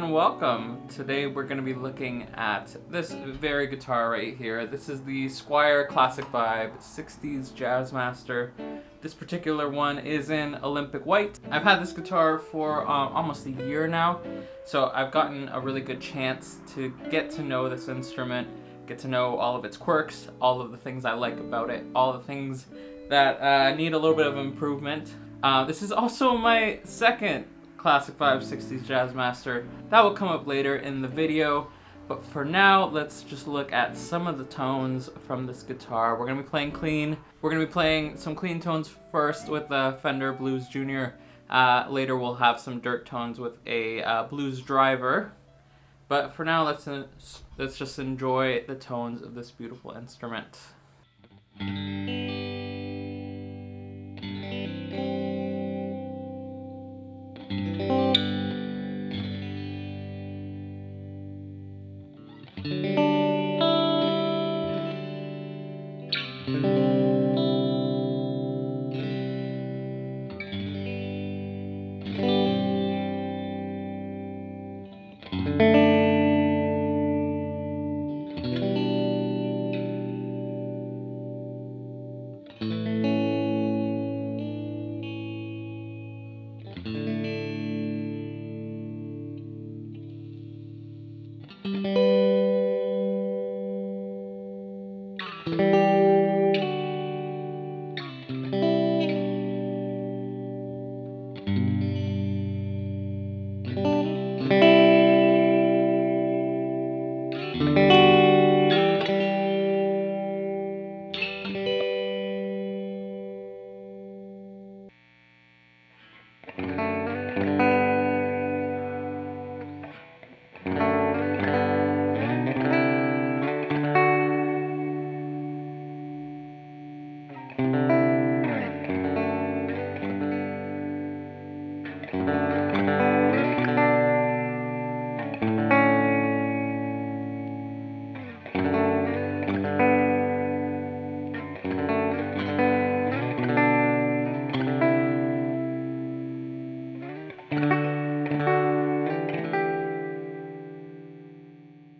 and welcome. Today we're going to be looking at this very guitar right here. This is the Squier Classic Vibe 60's Jazzmaster. This particular one is in Olympic White. I've had this guitar for almost a year now, so I've gotten a really good chance to get to know this instrument, get to know all of its quirks, all of the things I like about it, all the things that need a little bit of improvement. This is also my second Classic Vibe 60's Jazzmaster. That will come up later in the video, but for now, let's just look at some of the tones from this guitar. We're going to be playing clean. We're going to be playing some clean tones first with the Fender Blues Junior. Later we'll have some dirt tones with a blues driver. But for now, let's just enjoy the tones of this beautiful instrument.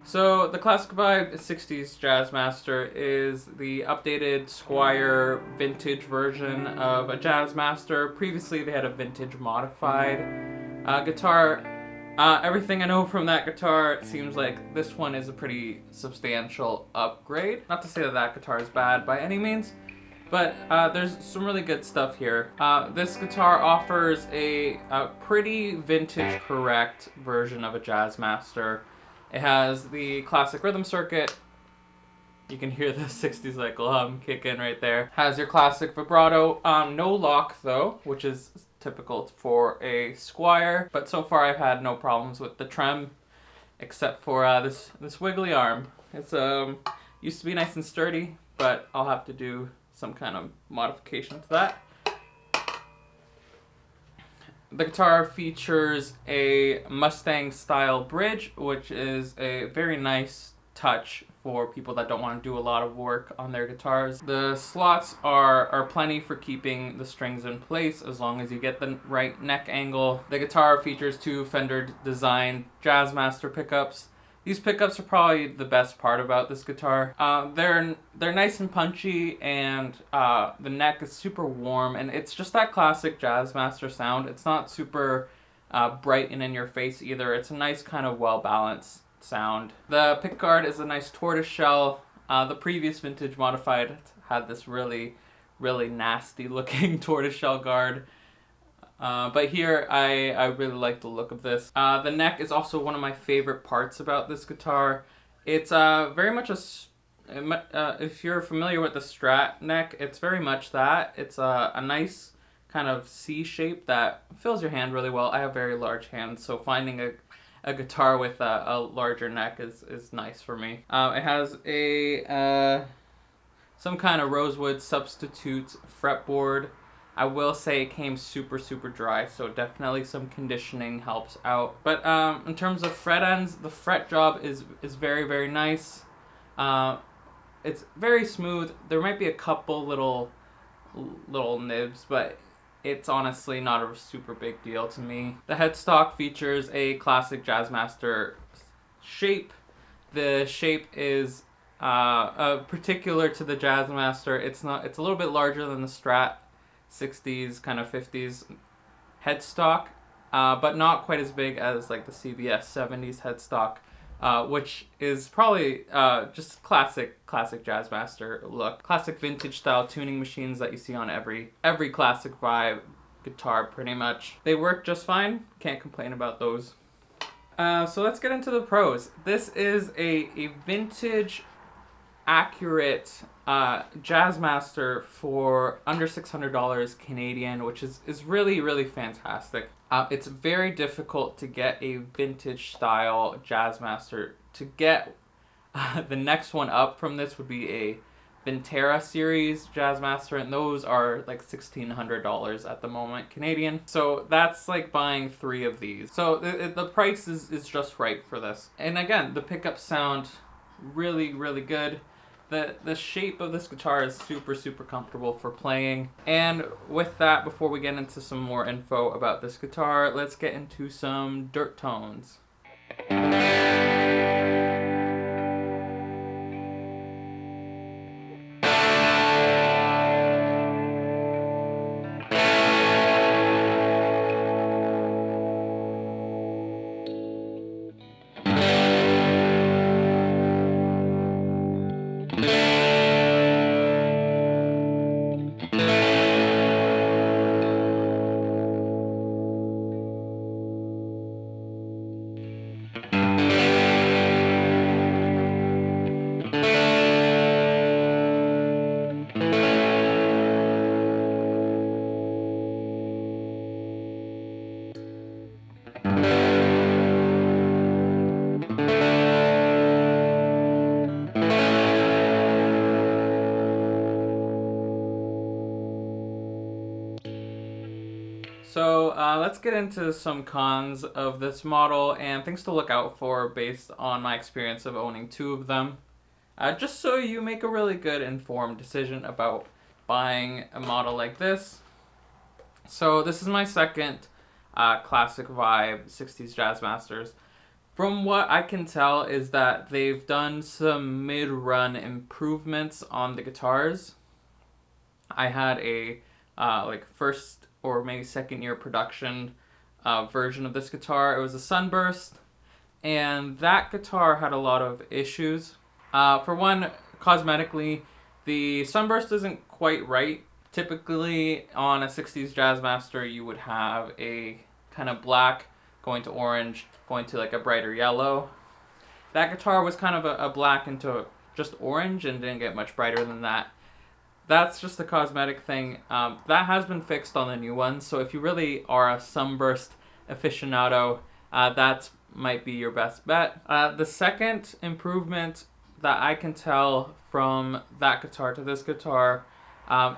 So the Classic Vibe 60's Jazzmaster is the updated Squier vintage version of a Jazzmaster. Previously they had a vintage modified guitar. Everything I know from that guitar, it seems like this one is a pretty substantial upgrade. Not to say that that guitar is bad by any means, but there's some really good stuff here. This guitar offers a pretty vintage correct version of a Jazzmaster. It has the classic rhythm circuit. You can hear the 60s like kick in right there. Has your classic vibrato. No lock though, which is typical for a Squier. But so far I've had no problems with the trem, except for this wiggly arm. It's used to be nice and sturdy, but I'll have to do some kind of modification to that. The guitar features a Mustang style bridge, which is a very nice touch for people that don't want to do a lot of work on their guitars. The slots are plenty for keeping the strings in place as long as you get the right neck angle. The guitar features two Fender designed Jazzmaster pickups. These pickups are probably the best part about this guitar. They're nice and punchy, and the neck is super warm, and it's just that classic Jazzmaster sound. It's not super bright and in your face either. It's a nice kind of well-balanced sound. The pickguard is a nice tortoise shell. The previous vintage modified had this really nasty looking tortoise shell guard. But here, I really like the look of this. The neck is also one of my favorite parts about this guitar. It's very much if you're familiar with the Strat neck, it's very much that. It's a nice kind of C shape that fills your hand really well. I have very large hands, so finding a guitar with a larger neck is nice for me. It has some kind of rosewood substitute fretboard. I will say it came super dry, so definitely some conditioning helps out. But in terms of fret ends, the fret job is very nice. It's very smooth. There might be a couple little nibs, but it's honestly not a super big deal to me. The headstock features a classic Jazzmaster shape. The shape is particular to the Jazzmaster. It's a little bit larger than the Strat 60s, kind of 50s headstock, but not quite as big as like the CBS 70s headstock, which is probably just classic Jazzmaster look. Classic vintage style tuning machines that you see on every classic vibe guitar pretty much. They work just fine, can't complain about those. So let's get into the pros. This is a vintage accurate Jazzmaster for under $600 Canadian, which is really fantastic. It's very difficult to get a vintage style Jazzmaster. To get the next one up from this would be a Vintera series Jazzmaster, and those are like $1,600 at the moment Canadian. So that's like buying 3 of these. So the price is just right for this. And again, the pickups sound really good. The shape of this guitar is super comfortable for playing. And with that, before we get into some more info about this guitar, let's get into some dirt tones. So let's get into some cons of this model and things to look out for based on my experience of owning 2 of them. Just so you make a really good informed decision about buying a model like this. So this is my second Classic Vibe 60s Jazzmasters. From what I can tell is that they've done some mid-run improvements on the guitars. I had a like first or maybe second year production version of this guitar. It was a Sunburst, and that guitar had a lot of issues. For one, cosmetically, the Sunburst isn't quite right. Typically on a 60s Jazzmaster you would have a kind of black going to orange, going to like a brighter yellow. That guitar was kind of a black into just orange and didn't get much brighter than that. That's just a cosmetic thing. That has been fixed on the new ones, so if you really are a Sunburst aficionado, that might be your best bet. The second improvement that I can tell from that guitar to this guitar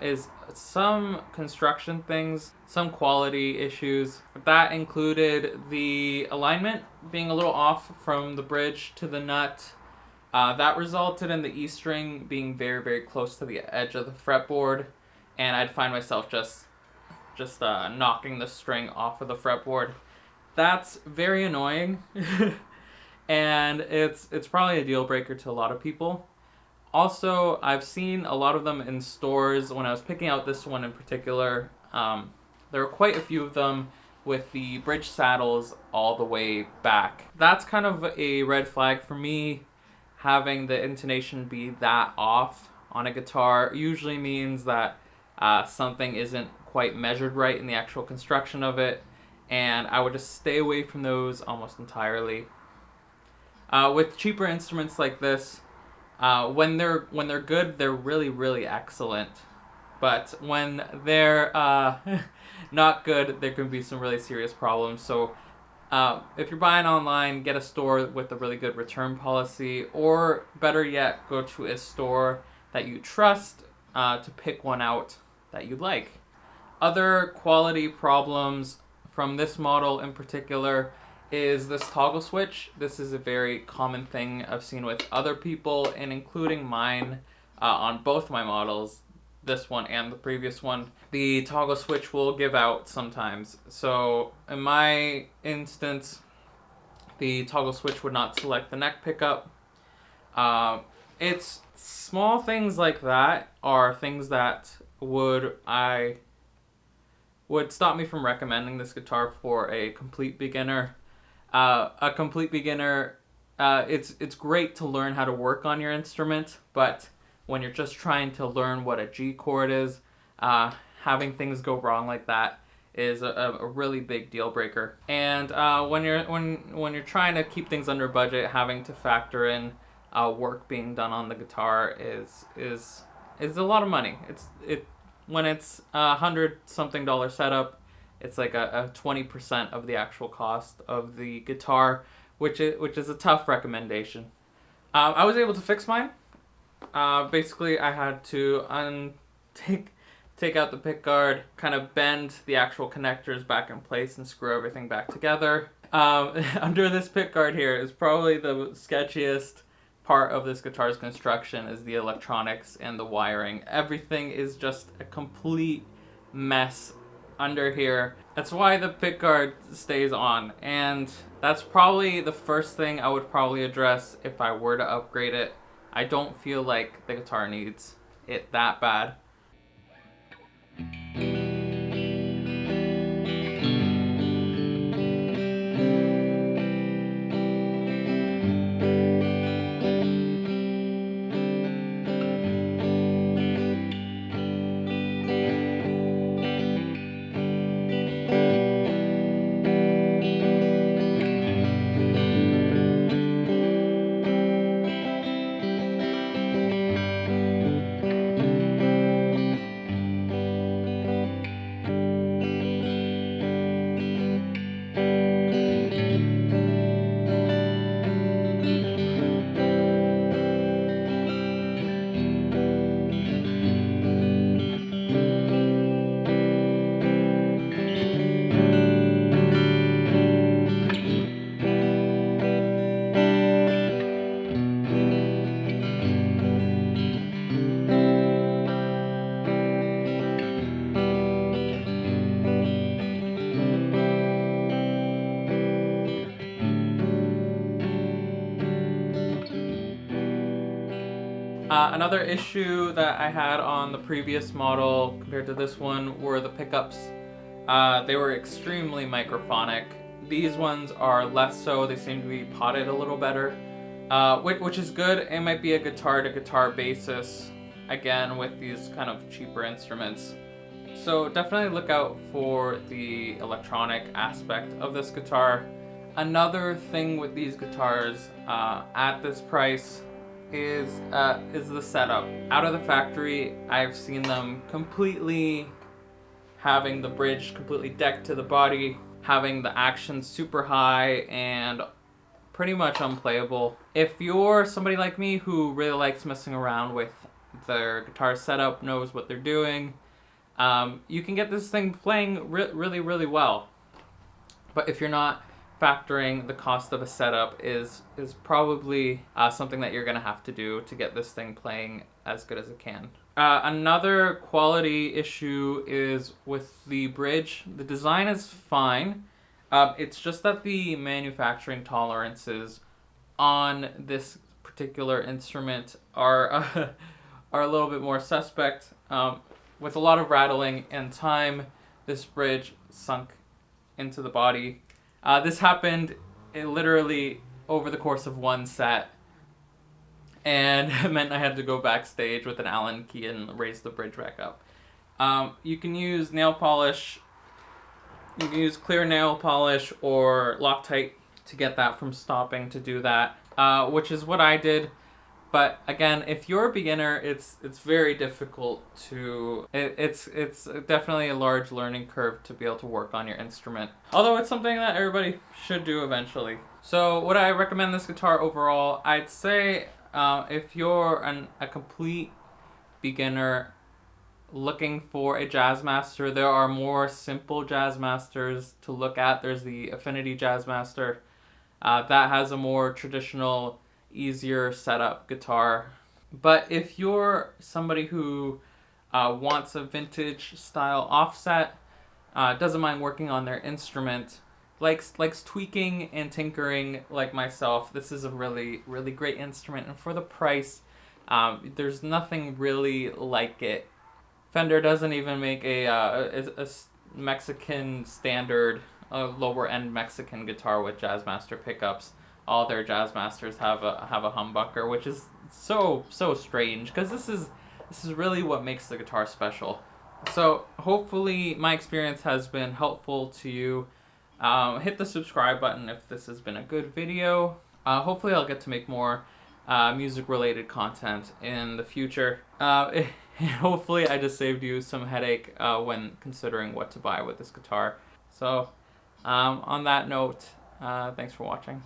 is some construction things, some quality issues. That included the alignment being a little off from the bridge to the nut. That resulted in the E string being very close to the edge of the fretboard, and I'd find myself just knocking the string off of the fretboard. That's very annoying, and it's probably a deal breaker to a lot of people. Also, I've seen a lot of them in stores. When I was picking out this one in particular, there were quite a few of them with the bridge saddles all the way back. That's kind of a red flag for me. Having the intonation be that off on a guitar usually means that something isn't quite measured right in the actual construction of it, and I would just stay away from those almost entirely. With cheaper instruments like this, when they're good, they're really excellent. But when they're not good, there can be some really serious problems. So if you're buying online, get a store with a really good return policy, or better yet, go to a store that you trust to pick one out that you like. Other quality problems from this model in particular is this toggle switch. This is a very common thing I've seen with other people, and including mine on both my models. this one and the previous one, the toggle switch will give out sometimes. So in my instance, the toggle switch would not select the neck pickup. It's small things like that are things that would stop me from recommending this guitar for a complete beginner. A complete beginner, it's great to learn how to work on your instrument, but when you're just trying to learn what a G chord is, having things go wrong like that is a really big deal breaker. And when you're trying to keep things under budget, having to factor in work being done on the guitar is a lot of money. When it's $100-something setup, it's like a 20% of the actual cost of the guitar, which is a tough recommendation. I was able to fix mine. Basically, I had to take out the pick guard, kind of bend the actual connectors back in place and screw everything back together. Under this pick guard here is probably the sketchiest part of this guitar's construction is the electronics and the wiring. Everything is just a complete mess under here. That's why the pick guard stays on, and that's probably the first thing I would probably address if I were to upgrade it. I don't feel like the guitar needs it that bad. Another issue that I had on the previous model compared to this one were the pickups. They were extremely microphonic. These ones are less so. They seem to be potted a little better, which is good. It might be a guitar-to-guitar basis, again, with these kind of cheaper instruments. So definitely look out for the electronic aspect of this guitar. Another thing with these guitars at this price is the setup. Out of the factory, I've seen them completely having the bridge completely decked to the body, having the action super high and pretty much unplayable. If you're somebody like me who really likes messing around with their guitar setup, knows what they're doing, you can get this thing playing really, really well. But if you're not, factoring the cost of a setup is probably something that you're going to have to do to get this thing playing as good as it can. Another quality issue is with the bridge. The design is fine. It's just that the manufacturing tolerances on this particular instrument are a little bit more suspect. With a lot of rattling and time, this bridge sunk into the body. This happened literally over the course of one set, and it meant I had to go backstage with an Allen key and raise the bridge back up. You can use nail polish. You can use clear nail polish or Loctite to get that from stopping to do that, which is what I did. But again, if you're a beginner, it's very difficult to. It's definitely a large learning curve to be able to work on your instrument. Although it's something that everybody should do eventually. So would I recommend this guitar overall? I'd say if you're a complete beginner looking for a Jazzmaster, there are more simple Jazzmasters to look at. There's the Affinity Jazzmaster that has a more traditional, easier setup guitar. But if you're somebody who wants a vintage style offset, doesn't mind working on their instrument, likes tweaking and tinkering like myself, this is a really, really great instrument. And for the price, there's nothing really like it. Fender doesn't even make a Mexican standard, lower end Mexican guitar with Jazzmaster pickups. All their Jazzmasters have a humbucker, which is so strange, because this is really what makes the guitar special. So hopefully my experience has been helpful to you. Hit the subscribe button if this has been a good video. Hopefully I'll get to make more music related content in the future. Hopefully I just saved you some headache when considering what to buy with this guitar. So on that note, thanks for watching.